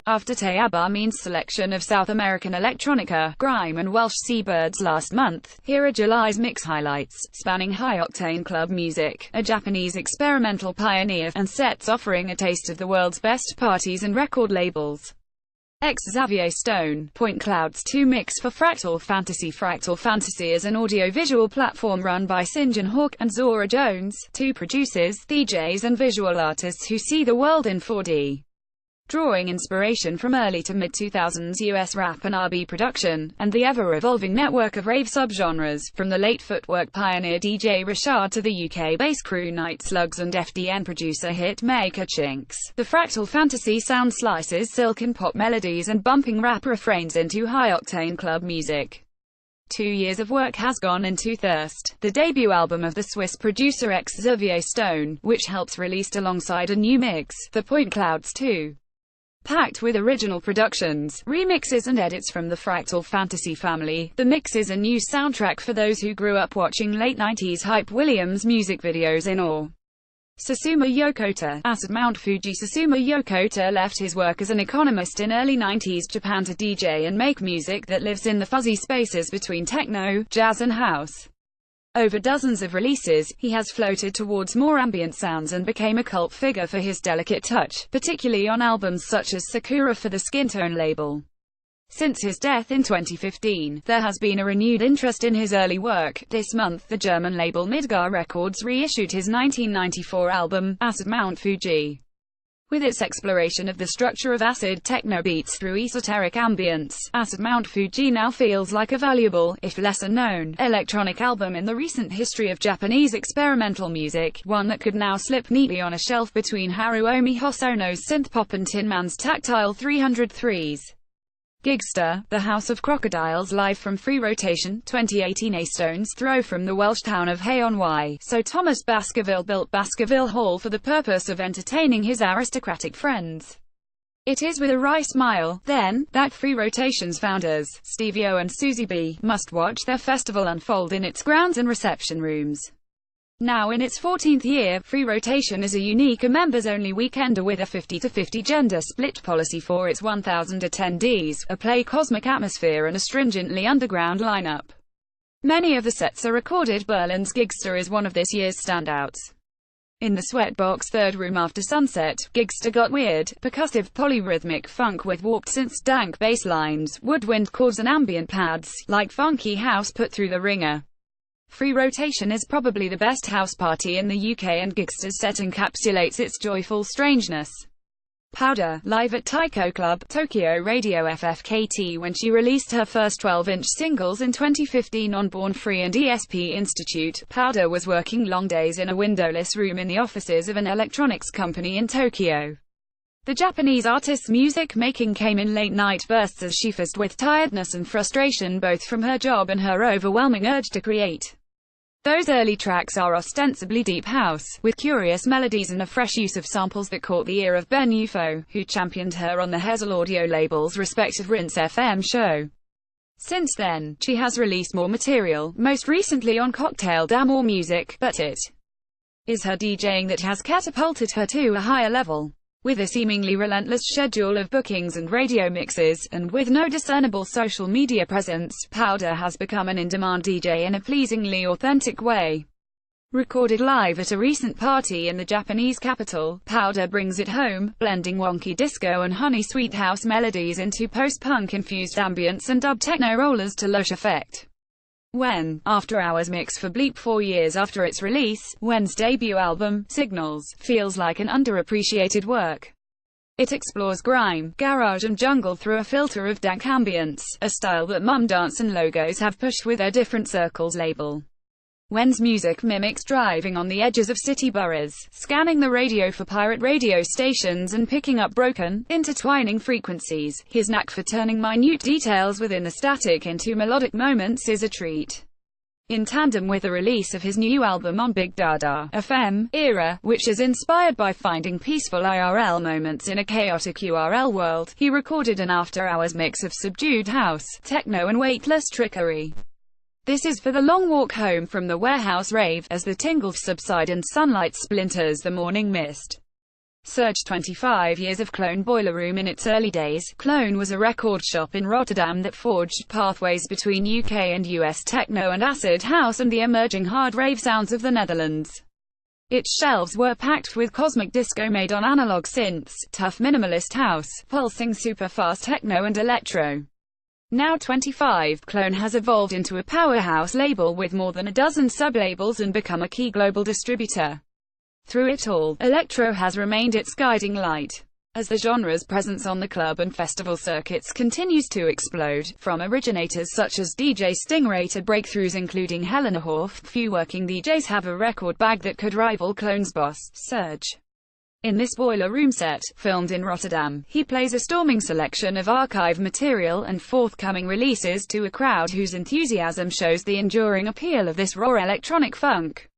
After Tayaba means selection of South American electronica, grime and Welsh seabirds last month, here are July's mix highlights, spanning high-octane club music, a Japanese experimental pioneer, and sets offering a taste of the world's best parties and record labels. Xavier Stone, Point Clouds 2 mix for Fractal Fantasy. Fractal Fantasy is an audio-visual platform run by St. John Hawk and Zora Jones, two producers, DJs and visual artists who see the world in 4D. Drawing inspiration from early to mid-2000s US rap and R&B production, and the ever-evolving network of rave subgenres, from the late footwork pioneer DJ Rashad to the UK bass crew Night Slugs and FDN producer hitmaker Chinks, the Fractal Fantasy sound slices silken pop melodies and bumping rap refrains into high-octane club music. 2 years of work has gone into Thirst, the debut album of the Swiss producer Xavier Stone, which helps released alongside a new mix, for Point Clouds 2. Packed with original productions, remixes and edits from the Fractal Fantasy family, the mix is a new soundtrack for those who grew up watching late 90s Hype Williams music videos in awe. Susumu Yokota, Acid Mount Fuji. Susumu Yokota left his work as an economist in early 90s Japan to DJ and make music that lives in the fuzzy spaces between techno, jazz and house. Over dozens of releases, he has floated towards more ambient sounds and became a cult figure for his delicate touch, particularly on albums such as Sakura for the Skin Tone label. Since his death in 2015, there has been a renewed interest in his early work. This month the German label Midgar Records reissued his 1994 album, Acid Mount Fuji. With its exploration of the structure of acid techno beats through esoteric ambience, Acid Mount Fuji now feels like a valuable, if lesser-known, electronic album in the recent history of Japanese experimental music, one that could now slip neatly on a shelf between Haruomi Hosono's synthpop and Tin Man's tactile 303s. Gigsta, the House of Crocodiles live from Free Rotation, 2018. A stone's throw from the Welsh town of Hay-on-Wye, so Thomas Baskerville built Baskerville Hall for the purpose of entertaining his aristocratic friends. It is with a wry smile, then, that Free Rotation's founders, Stevie O and Susie B, must watch their festival unfold in its grounds and reception rooms. Now in its 14th year, Free Rotation is a unique and members-only weekender with a 50-50 gender split policy for its 1,000 attendees, a play cosmic atmosphere and a stringently underground lineup. Many of the sets are recorded. Berlin's Gigsta is one of this year's standouts. In the Sweatbox third room after sunset, Gigsta got weird, percussive polyrhythmic funk with warped synths, dank bass lines, woodwind chords and ambient pads, like funky house put through the ringer. Free Rotation is probably the best house party in the UK, and Gigsta's set encapsulates its joyful strangeness. Powder, live at Taiko Club, Tokyo Radio FFKT when she released her first 12-inch singles in 2015 on Born Free and ESP Institute. Powder was working long days in a windowless room in the offices of an electronics company in Tokyo. The Japanese artist's music making came in late-night bursts as she fizzed with tiredness and frustration both from her job and her overwhelming urge to create. Those early tracks are ostensibly deep house, with curious melodies and a fresh use of samples that caught the ear of Ben Ufo, who championed her on the Hazel Audio label's respective Rinse FM show. Since then, she has released more material, most recently on Cocktail Dynamo Music, but it is her DJing that has catapulted her to a higher level. With a seemingly relentless schedule of bookings and radio mixes, and with no discernible social media presence, Powder has become an in-demand DJ in a pleasingly authentic way. Recorded live at a recent party in the Japanese capital, Powder brings it home, blending wonky disco and honey-sweet house melodies into post-punk-infused ambience and dub techno rollers to lush effect. When After Hours mix for Bleep 4 years after its release, When's debut album, Signals, feels like an underappreciated work. It explores grime, garage and jungle through a filter of dank ambience, a style that Mum Dance and Logos have pushed with their Different Circles label. When's music mimics driving on the edges of city boroughs, scanning the radio for pirate radio stations and picking up broken, intertwining frequencies. His knack for turning minute details within the static into melodic moments is a treat. In tandem with the release of his new album on Big Dada FM Era, which is inspired by finding peaceful IRL moments in a chaotic URL world, he recorded an after-hours mix of subdued house, techno and weightless trickery. This is for the long walk home from the warehouse rave, as the tingles subside and sunlight splinters the morning mist. Surge 25 years of Clone Boiler Room. In its early days, Clone was a record shop in Rotterdam that forged pathways between UK and US techno and acid house and the emerging hard rave sounds of the Netherlands. Its shelves were packed with cosmic disco made on analog synths, tough minimalist house, pulsing super-fast techno and electro. Now 25, Clone has evolved into a powerhouse label with more than a dozen sub-labels and become a key global distributor. Through it all, electro has remained its guiding light. As the genre's presence on the club and festival circuits continues to explode, from originators such as DJ Stingray to breakthroughs including Helena Horf, few working DJs have a record bag that could rival Clone's boss, Surge. In this Boiler Room set, filmed in Rotterdam, he plays a storming selection of archive material and forthcoming releases to a crowd whose enthusiasm shows the enduring appeal of this raw electronic funk.